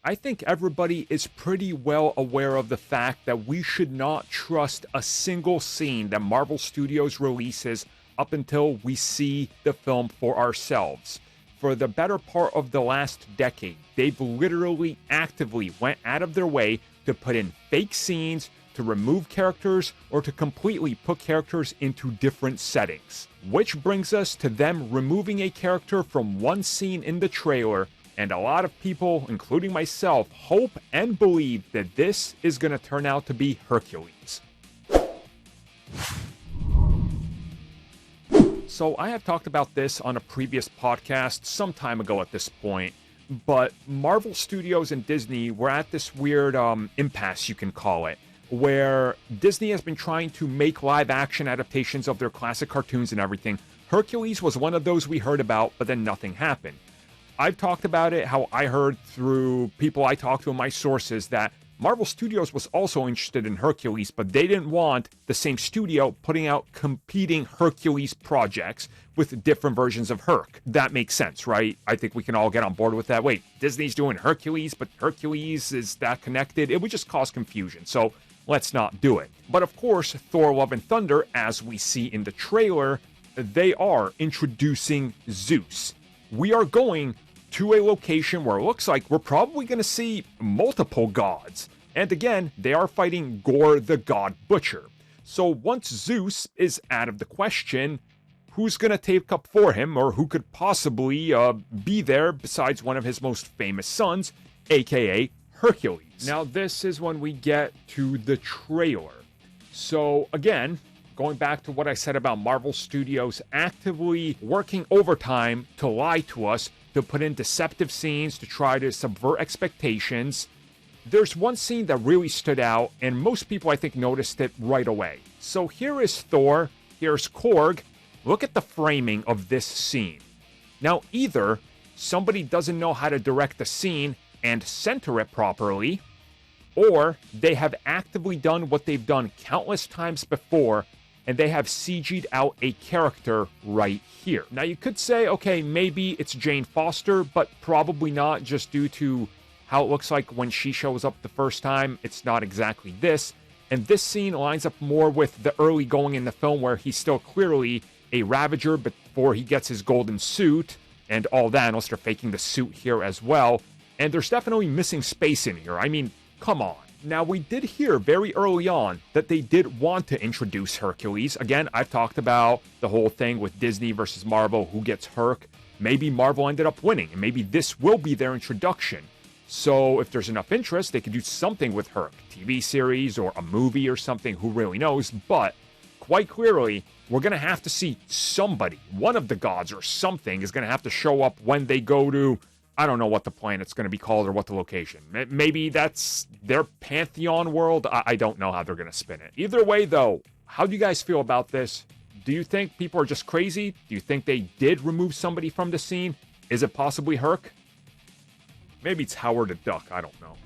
I think everybody is pretty well aware of the fact that we should not trust a single scene that Marvel Studios releases up until we see the film for ourselves. For the better part of the last decade, they've literally actively went out of their way to put in fake scenes, to remove characters, or to completely put characters into different settings. Which brings us to them removing a character from one scene in the trailer, and a lot of people, including myself, hope and believe that this is going to turn out to be Hercules. So I have talked about this on a previous podcast some time ago at this point, but Marvel Studios and Disney were at this weird impasse, you can call it, where Disney has been trying to make live-action adaptations of their classic cartoons and everything. Hercules was one of those we heard about, but then nothing happened. I've talked about it, how I heard through people I talked to in my sources that Marvel Studios was also interested in Hercules, but they didn't want the same studio putting out competing Hercules projects with different versions of Herc. That makes sense, right? I think we can all get on board with that. Wait, Disney's doing Hercules, but Hercules, is that connected? It would just cause confusion, so let's not do it. But of course, Thor Love and Thunder, as we see in the trailer, they are introducing Zeus. We are going to a location where it looks like we're probably going to see multiple gods. And again, they are fighting Gore the God Butcher. So once Zeus is out of the question, who's going to take up for him, or who could possibly be there besides one of his most famous sons, aka Hercules? Now this is when we get to the trailer. So again, going back to what I said about Marvel Studios actively working overtime to lie to us, to put in deceptive scenes, to try to subvert expectations. There's one scene that really stood out, and most people I think noticed it right away. So here is Thor, here's Korg. Look at the framing of this scene. Now either somebody doesn't know how to direct the scene and center it properly, or they have actively done what they've done countless times before, and they have CG'd out a character right here. Now you could say, okay, maybe it's Jane Foster, but probably not, just due to how it looks like when she shows up the first time. It's not exactly this. And this scene lines up more with the early going in the film where he's still clearly a Ravager before he gets his golden suit and all that, unless they're faking the suit here as well. And there's definitely missing space in here. I mean, come on. Now, we did hear very early on that they did want to introduce Hercules. Again, I've talked about the whole thing with Disney versus Marvel, who gets Herc. Maybe Marvel ended up winning, and maybe this will be their introduction. So if there's enough interest, they could do something with Herc. TV series or a movie or something, who really knows? But quite clearly, we're going to have to see somebody, one of the gods or something, is going to have to show up when they go to, I don't know what the planet's going to be called or what the location. Maybe that's their Pantheon world. I don't know how they're going to spin it. Either way, though, how do you guys feel about this? Do you think people are just crazy? Do you think they did remove somebody from the scene? Is it possibly Herc? Maybe it's Howard the Duck. I don't know.